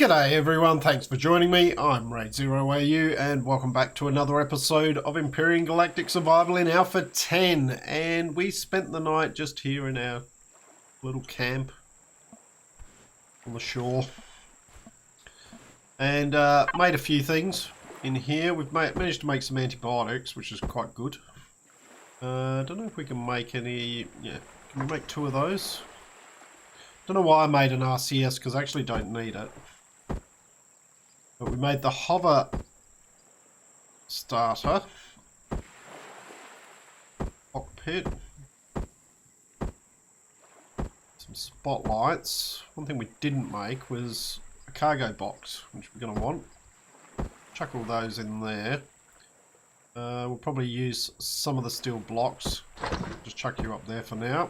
G'day everyone, thanks for joining me. I'm RaidzeroAU and welcome back to another episode of Empyrion Galactic Survival in Alpha 10. And we spent the night just here in our little camp on the shore. And made a few things in here. We've managed to make some antibiotics, which is quite good. Don't know if we can make any... Yeah, can we make 2 of those? Don't know why I made an RCS, because I actually don't need it. But we made the hover starter, cockpit, some spotlights. One thing we didn't make was a cargo box, which we're going to want. Chuck all those in there. We'll probably use some of the steel blocks. Just chuck you up there for now.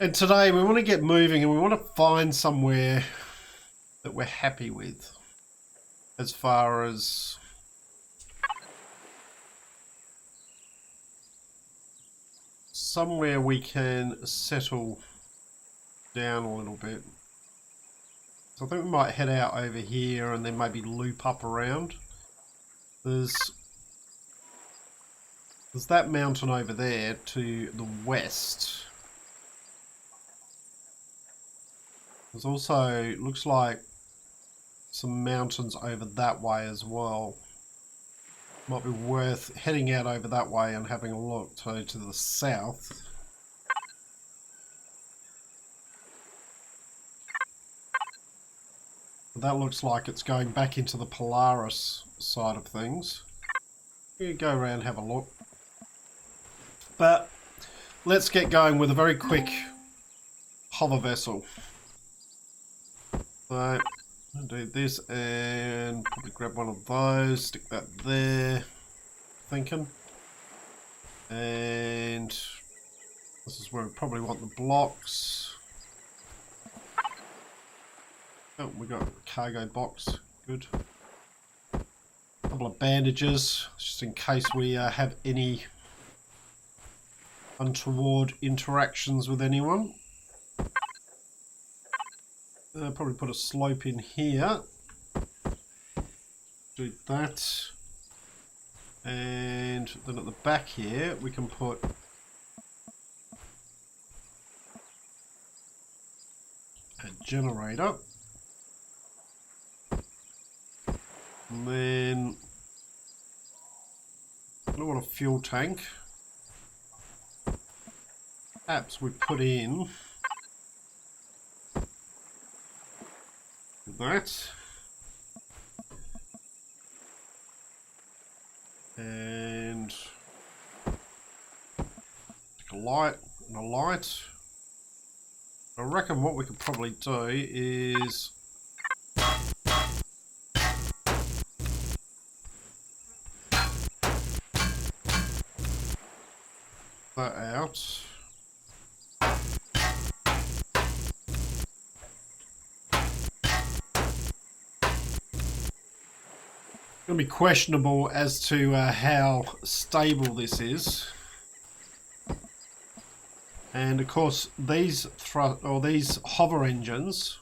And today we want to get moving and we want to find somewhere that we're happy with as far as somewhere we can settle down a little bit. So I think we might head out over here and then maybe loop up around. There's that mountain over there to the west. There's also, looks like, some mountains over that way as well. Might be worth heading out over that way and having a look to the south. That looks like it's going back into the Polaris side of things. We go around and have a look. But let's get going with a very quick hover vessel. So, I'll do this and probably grab one of those, stick that there, thinking. And this is where we probably want the blocks. Oh, we got a cargo box, good. A couple of bandages, just in case we have any untoward interactions with anyone. Probably put a slope in here. Do that. And then at the back here, we can put a generator. And then I don't want a fuel tank. Perhaps we put in that, and a light and a light. I reckon what we could probably do is that out. Going to be questionable as to how stable this is, and of course these hover engines,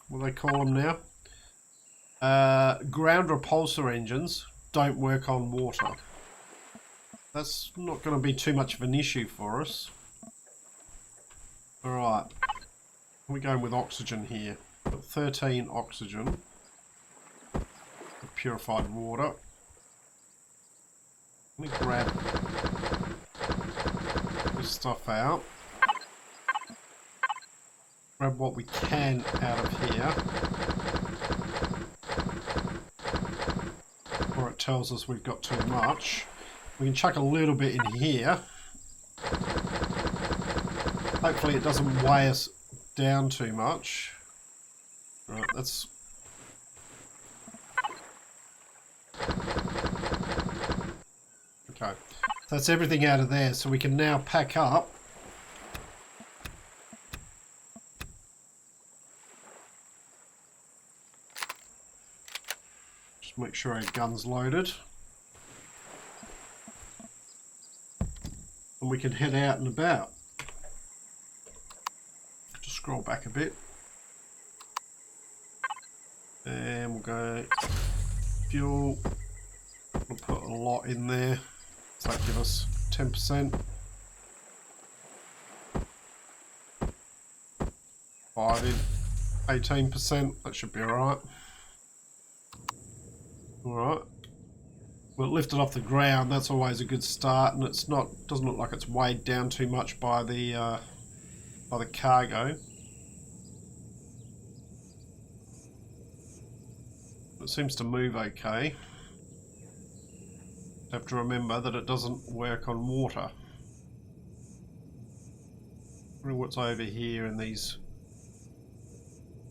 what do they call them now? Ground repulsor engines don't work on water. That's not going to be too much of an issue for us. All right, we're going with oxygen here. Got 13 oxygen. Purified water. Let me grab this stuff out. Grab what we can out of here. Before it tells us we've got too much. We can chuck a little bit in here. Hopefully it doesn't weigh us down too much. Right, that's... Okay, that's everything out of there, so we can now pack up. Just make sure our gun's loaded. And we can head out and about. Just scroll back a bit. we'll go fuel. We'll put a lot in there. So that give us 10%. 5 in. 18%. That should be alright. Alright. We'll lift it off the ground. That's always a good start, and it's not, doesn't look like it's weighed down too much by the cargo. It seems to move okay. Have to remember that it doesn't work on water. I wonder what's over here in these.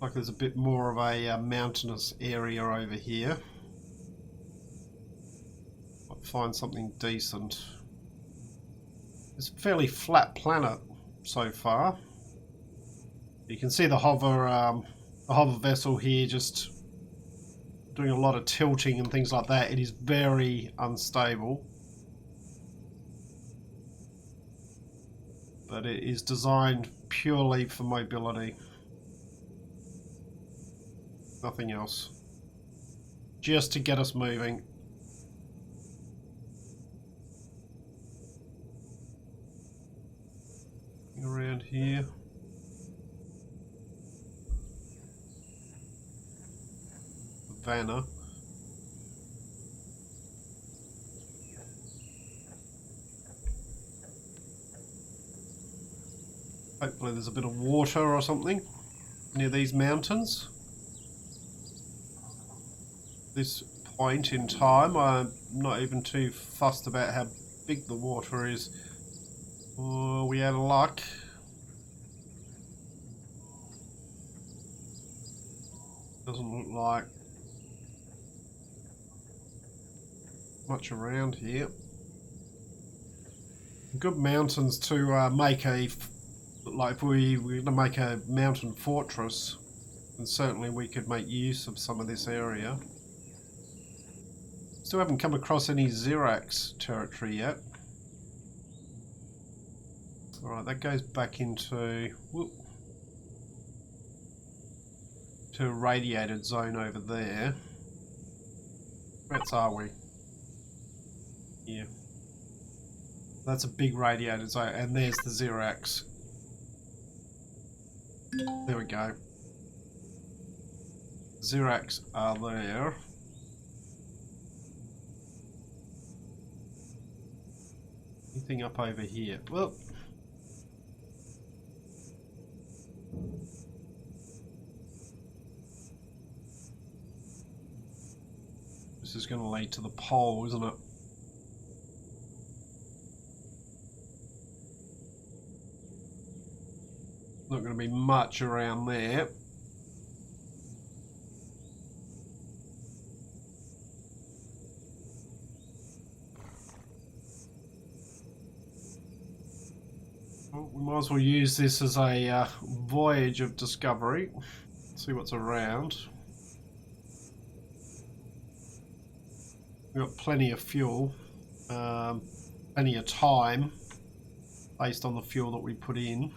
Like there's a bit more of a mountainous area over here. Might find something decent. It's a fairly flat planet so far. You can see the hover vessel here just doing a lot of tilting and things like that. It is very unstable, but it is designed purely for mobility, nothing else, just to get us moving. Around here. Vanna. Hopefully there's a bit of water or something near these mountains. This point in time, I'm not even too fussed about how big the water is. Oh, we had luck. Doesn't look like much around here. Good mountains to make a, like if we're going to make a mountain fortress, and certainly we could make use of some of this area. Still haven't come across any Xerax territory yet. Alright, that goes back into to a radiated zone over there. Whereabouts are we? Here. That's a big radiated zone, and there's the Xerax. There we go. Xerax are there. Anything up over here? Well, this is going to lead to the pole, isn't it? Not going to be much around there. Well, we might as well use this as a voyage of discovery. See what's around. We've got plenty of fuel, plenty of time based on the fuel that we put in.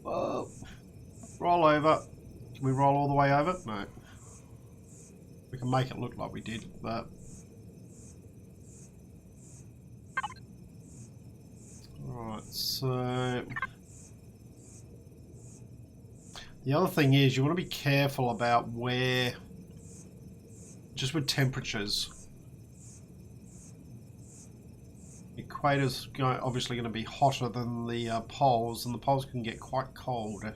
Whoa. Roll over. Can we roll all the way over? No. We can make it look like we did, but... Alright, so... The other thing is you want to be careful about where... Just with temperatures. The equator's obviously going to be hotter than the poles, and the poles can get quite cold. It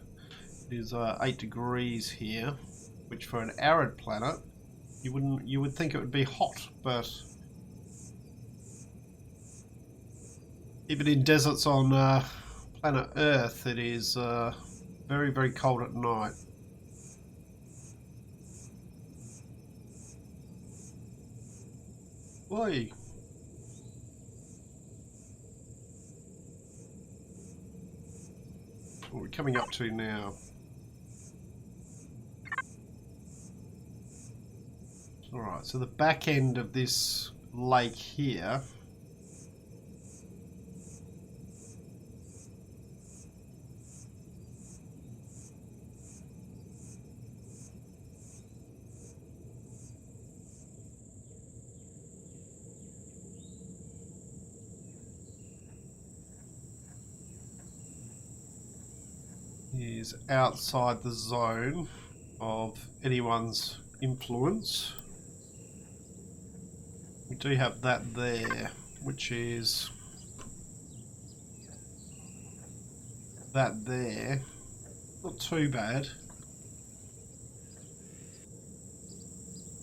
is 8 degrees here, which for an arid planet, you would think it would be hot, but even in deserts on planet Earth, it is very, very cold at night. Oi. What are we coming up to now? Alright, so the back end of this lake here is outside the zone of anyone's influence. We do have that there, which is that there. Not too bad.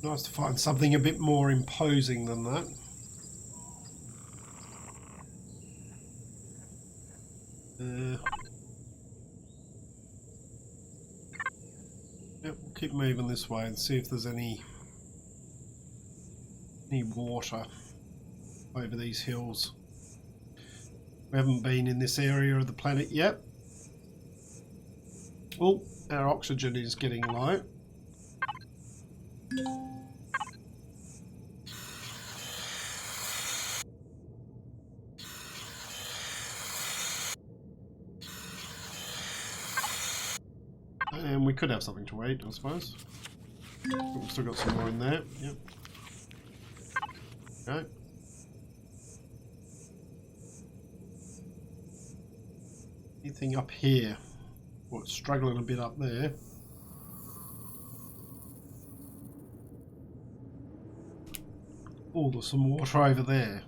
Nice to find something a bit more imposing than that. Yep, we'll keep moving this way and see if there's any water over these hills. We haven't been in this area of the planet yet. Oh, our oxygen is getting low. And we could have something to eat, I suppose. We've still got some more in there. Yep. Okay. Anything up here? Well, it's struggling a bit up there. Oh, there's some water over there.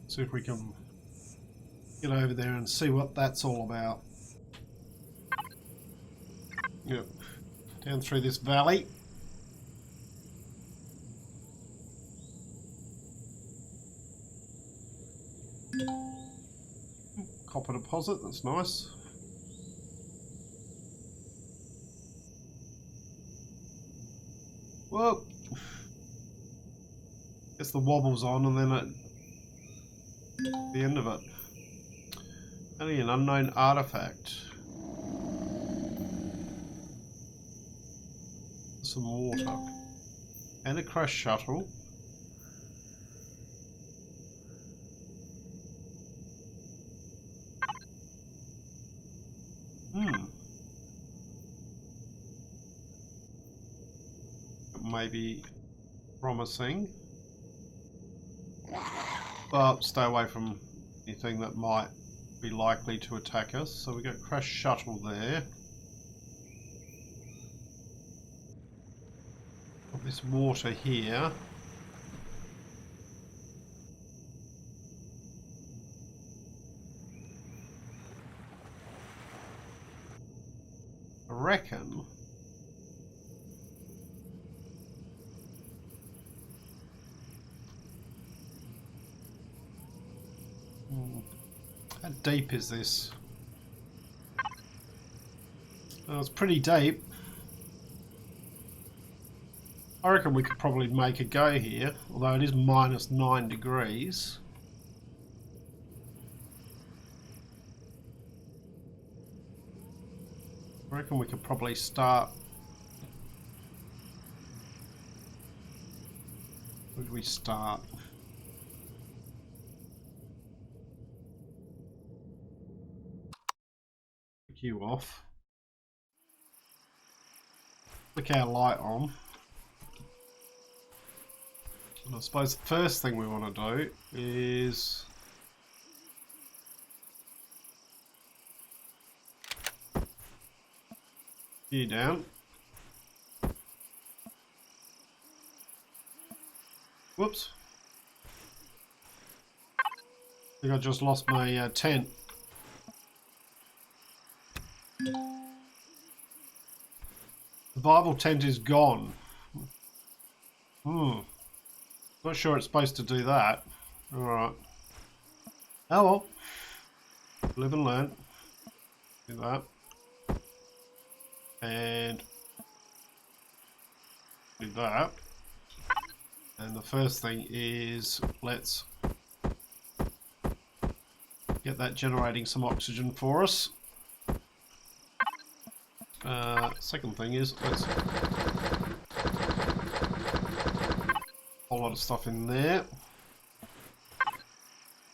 See if we can get over there and see what that's all about. Yep. Down through this valley. Copper deposit, that's nice. Well, gets the wobbles on and then at the end of it. Only an unknown artifact. Some water. And a crash shuttle. Maybe promising. But stay away from anything that might be likely to attack us. So we got crash shuttle there. Got this water here. I reckon how deep is this? Well, it's pretty deep. I reckon we could probably make a go here, although it is minus 9 degrees. I reckon we could probably start. Where do we start? You off. Flick our light on. And I suppose the first thing we want to do is you down. Whoops. I think I just lost my tent. Survival tent is gone. Not sure it's supposed to do that. Alright. Oh well. Live and learn. Do that. And do that. And the first thing is let's get that generating some oxygen for us. Second thing is let's a whole lot of stuff in there.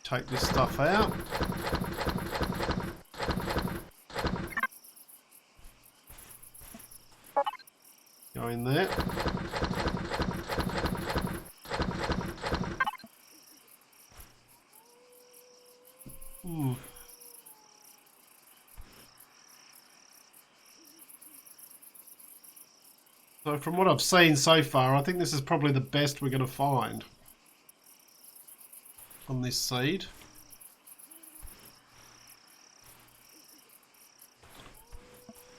Take this stuff out. Go in there. So from what I've seen so far, I think this is probably the best we're going to find on this seed.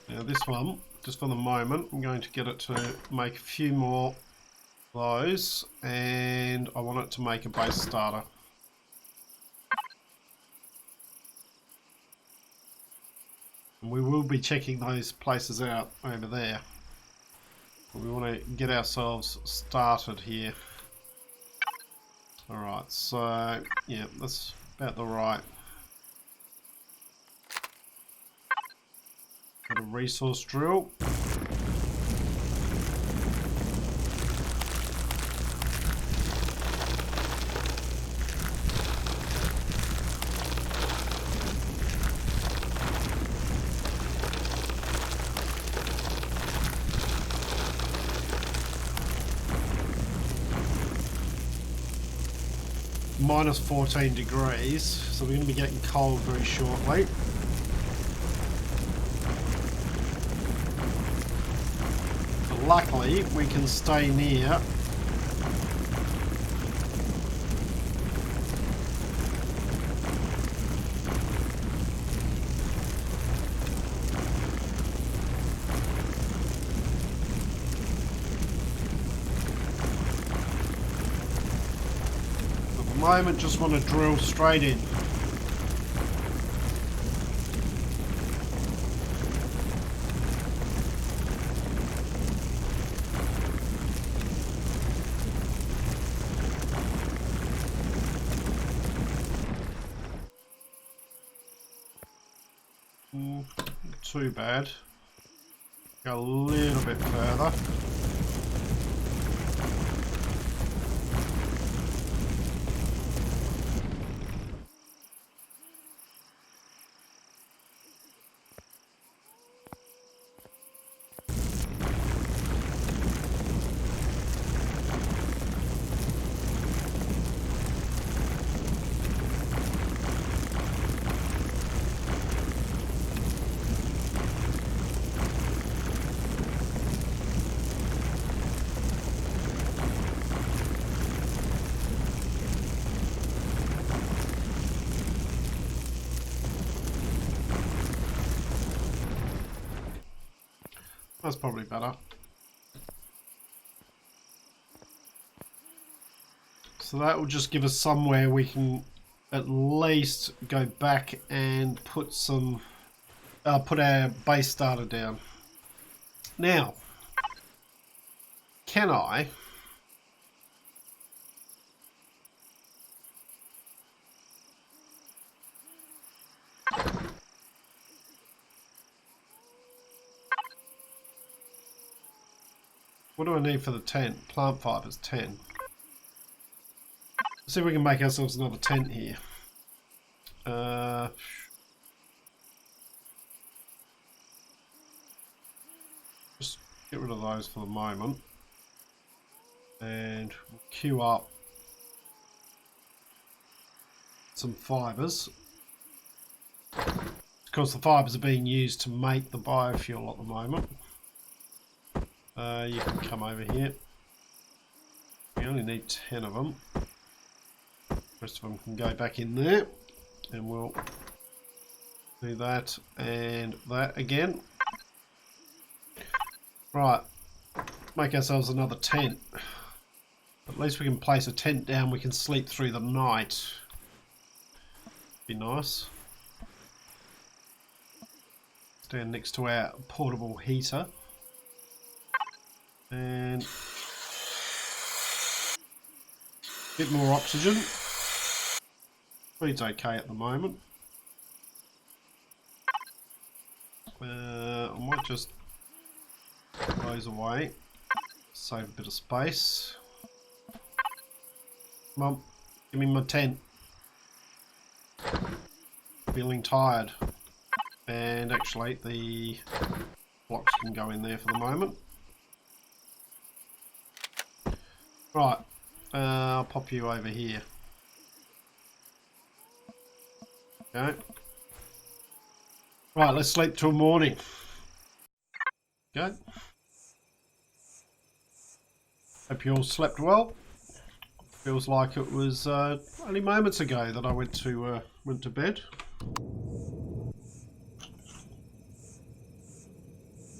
Now this one, just for the moment, I'm going to get it to make a few more of those, and I want it to make a base starter. And we will be checking those places out over there. We want to get ourselves started here. Alright, so yeah, that's about the right. Got a resource drill. Minus 14 degrees, so we're going to be getting cold very shortly. But luckily, we can stay near moment, just want to drill straight in. Too bad. Go a little bit further. That's probably better. So that will just give us somewhere we can at least go back and put some, put our base starter down. Now, can I what do I need for the tent? Plant fibers, 10. Let's see if we can make ourselves another tent here. Just get rid of those for the moment. And we'll queue up some fibers. Of course, the fibers are being used to make the biofuel at the moment. You can come over here. We only need 10 of them. The rest of them can go back in there. And we'll do that and that again. Right. Make ourselves another tent. At least we can place a tent down. We can sleep through the night. Be nice. Stand next to our portable heater. And a bit more oxygen. Speed's okay at the moment. I might just put those away. Save a bit of space. Come on, give me my tent. Feeling tired. And actually the blocks can go in there for the moment. Right, I'll pop you over here. Okay. Right, let's sleep till morning. Okay. Hope you all slept well. Feels like it was only moments ago that I went to bed.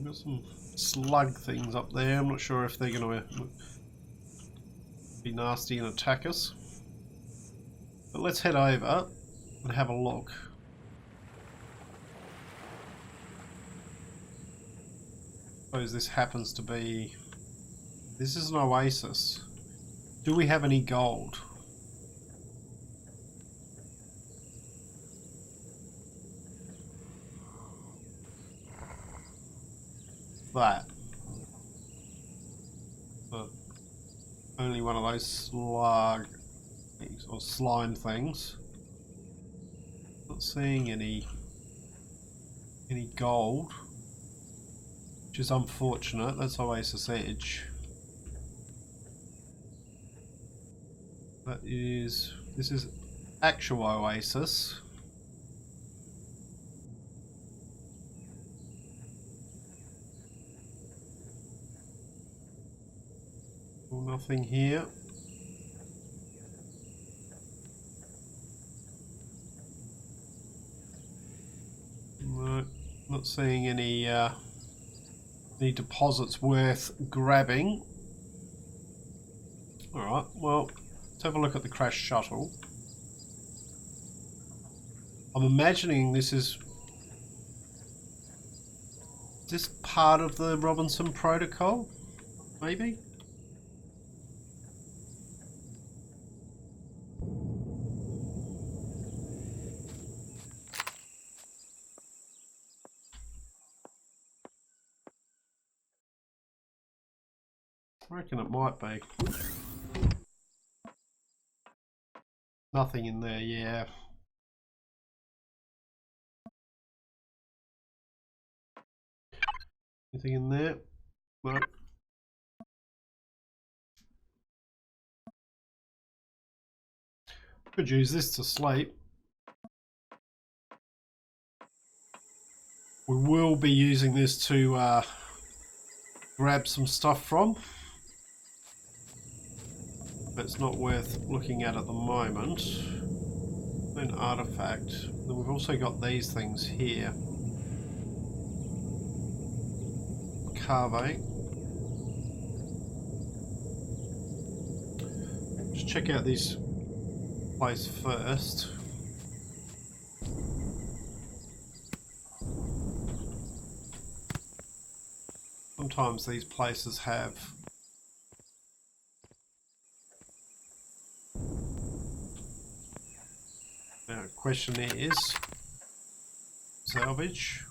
Got some slug things up there. I'm not sure if they're going to be nasty and attack us. But let's head over and have a look. Suppose this happens to be... This is an oasis. Do we have any gold? That. But only one of those slug things, or slime things. Not seeing any gold, which is unfortunate. That's Oasis Edge. This is actual Oasis. Well, nothing here. No, not seeing any deposits worth grabbing. Alright, well, let's have a look at the crashed shuttle. I'm imagining this is part of the Robinson Protocol, maybe? I reckon it might be. Nothing in there, yeah. Anything in there? No. Could use this to sleep. We will be using this to grab some stuff from. But it's not worth looking at the moment. An artifact. Then we've also got these things here. Carve. Just check out this place first. Sometimes these places have now, question is salvage.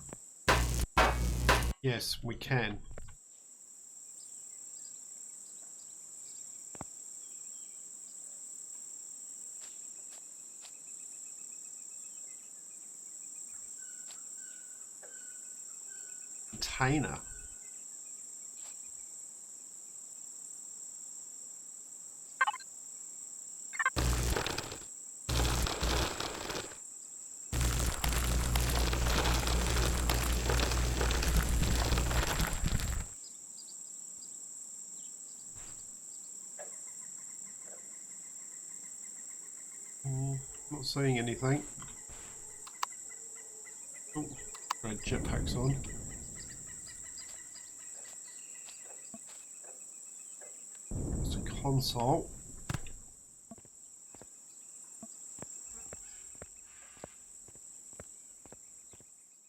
Yes, we can. Container. Not seeing anything. Oh, red jetpack's on. It's a console.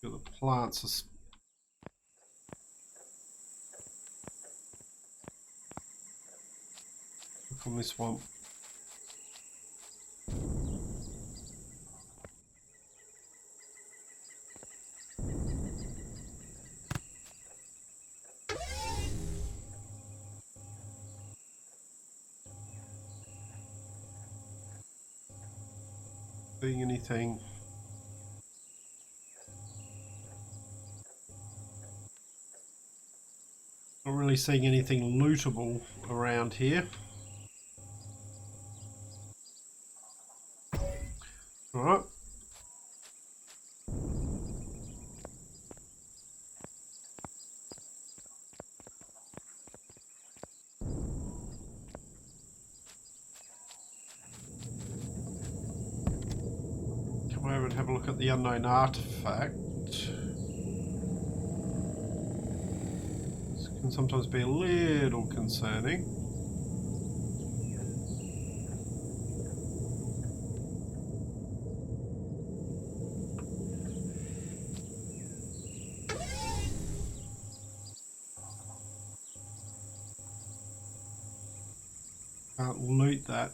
Got the plants. Look on this one. Seeing anything? Not really seeing anything lootable around here. All right. over and have a look at the unknown artifact. This can sometimes be a little concerning. Can't loot that.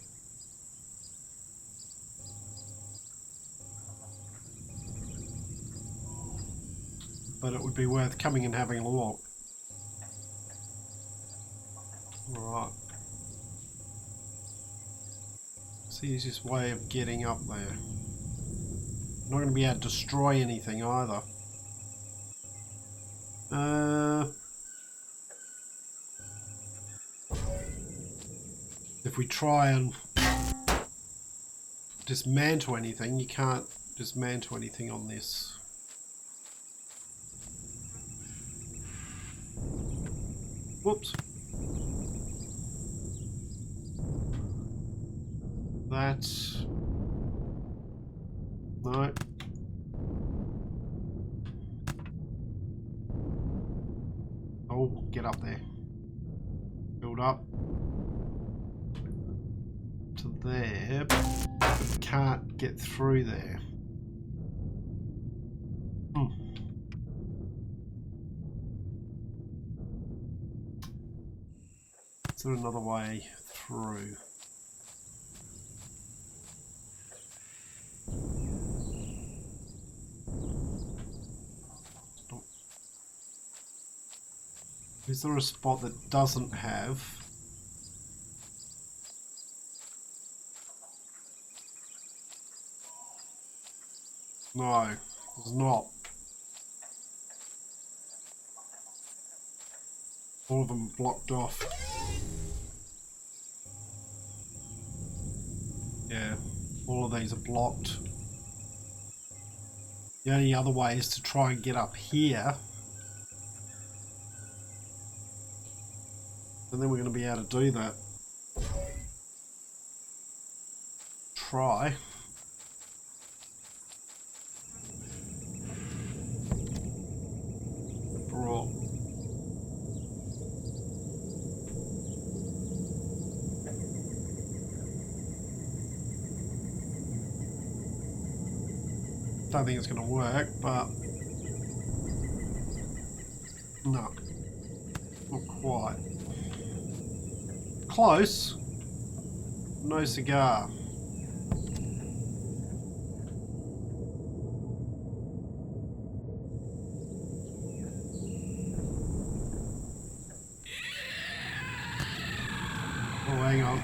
But it would be worth coming and having a look. Alright. It's the easiest way of getting up there. I'm not going to be able to destroy anything either. If we try and dismantle anything, you can't dismantle anything on this. Whoops. That's... No. Oh, get up there. Build up. To there. But can't get through there. Is there another way through? Stop. Is there a spot that doesn't have? No, there's not. All of them blocked off. Yeah, all of these are blocked. The only other way is to try and get up here. And then we're going to be able to do that. Try. Brought. Don't think it's going to work, but no, not quite. Close. No cigar. Oh, hang on.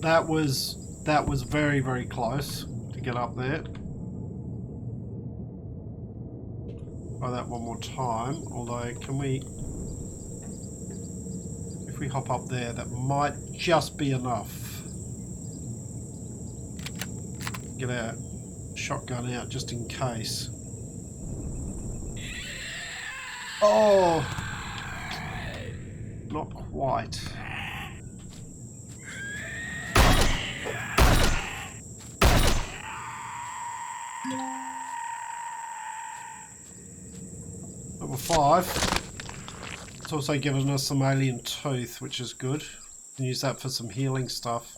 That was very, very close to get up there. Try that one more time. Although, can we... If we hop up there, that might just be enough. Get our shotgun out just in case. Oh! Not quite. Level 5. It's also given us some alien tooth, which is good. Can use that for some healing stuff.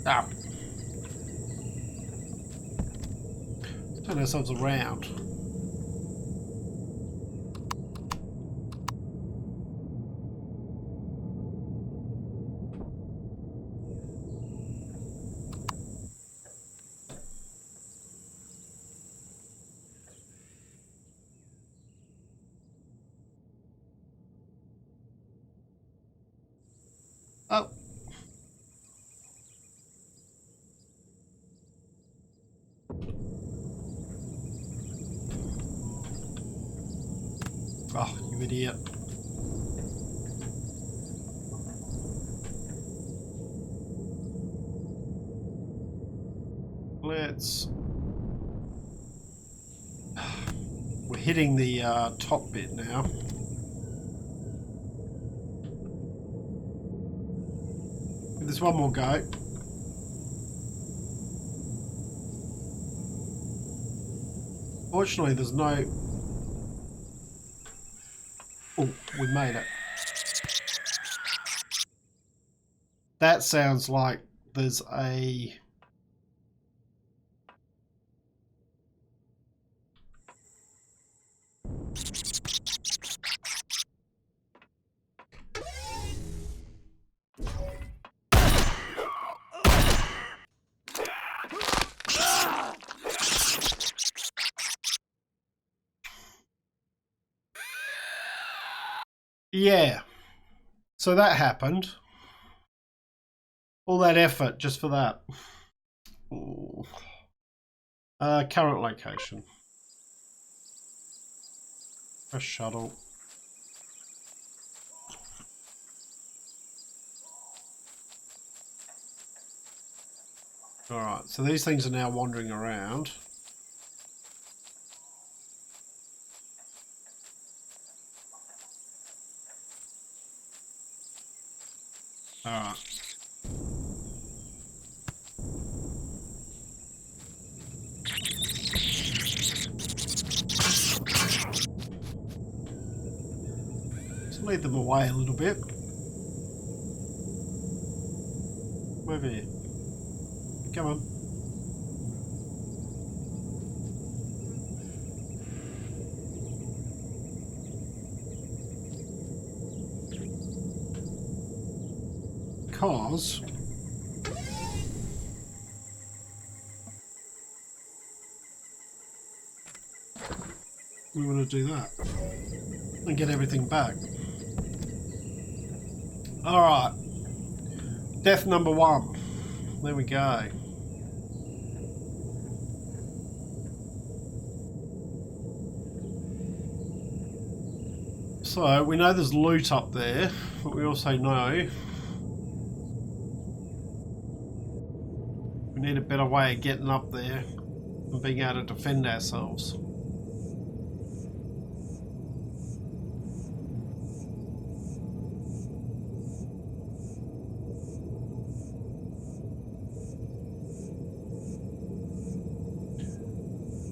Ah. Turn ourselves around. Oh. Oh, you idiot. let's... We're hitting the top bit now. Give this one more go. Fortunately, there's no... Oh, we made it. That sounds like there's a... Yeah. So that happened. All that effort just for that. Ooh. Current location. Press shuttle. Alright, so these things are now wandering around. Alright. Let's lead them away a little bit. Over here. Come on. Because we want to do that and get everything back. Alright. Death number 1. There we go. So we know there's loot up there, but we also know we need a better way of getting up there and being able to defend ourselves.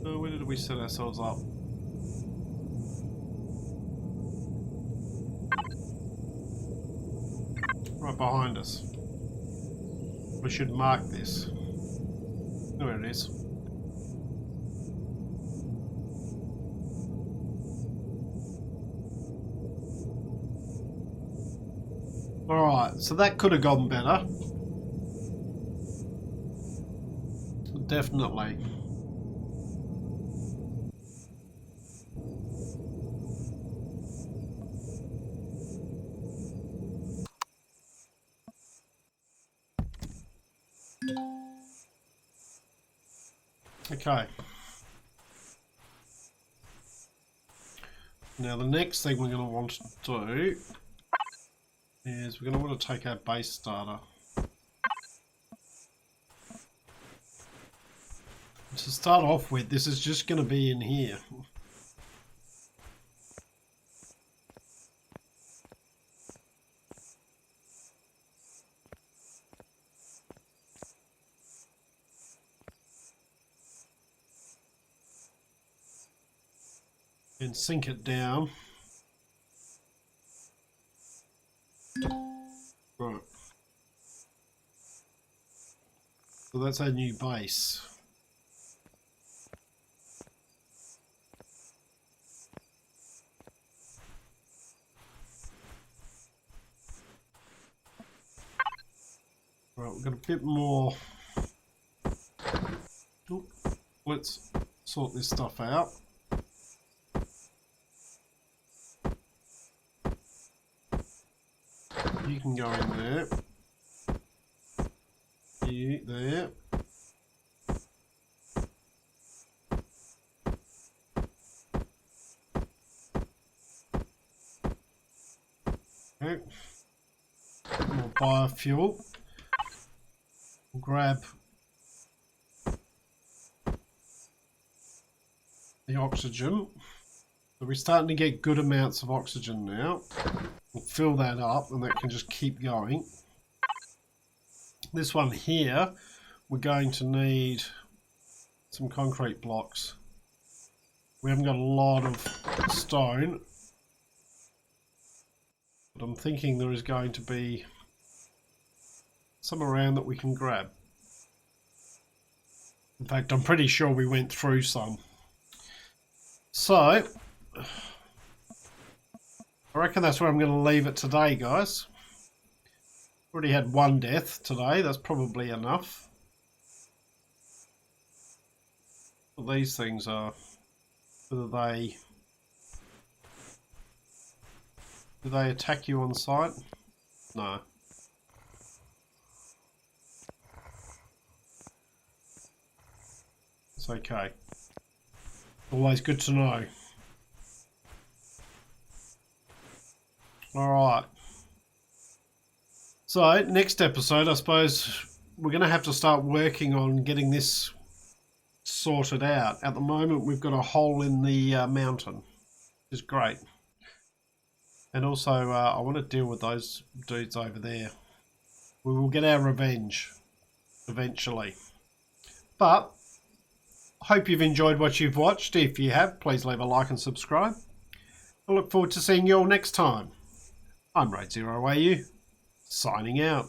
So where did we set ourselves up? Right behind us. We should mark this. There it is. Alright, so that could have gone better. Definitely. Okay. Now the next thing we're going to want to do is we're going to want to take our base starter. To start off with, this is just going to be in here. And sink it down. Right. So that's our new base. Right, we've got a bit more. Let's sort this stuff out. You can go in there. You there. Okay. More biofuel. We'll grab the oxygen. So we're starting to get good amounts of oxygen now. We'll fill that up and that can just keep going. This one here, we're going to need some concrete blocks. We haven't got a lot of stone, but I'm thinking there is going to be some around that we can grab. In fact, I'm pretty sure we went through some. So, I reckon that's where I'm going to leave it today, guys. Already had one death today, that's probably enough. What these things are, whether do they attack you on sight? No. It's okay. Always good to know. Alright. So, next episode, I suppose we're going to have to start working on getting this sorted out. At the moment, we've got a hole in the mountain, which is great. And also, I want to deal with those dudes over there. We will get our revenge eventually. But hope you've enjoyed what you've watched. If you have, please leave a like and subscribe. I look forward to seeing you all next time. I'm RaidzeroAU, signing out.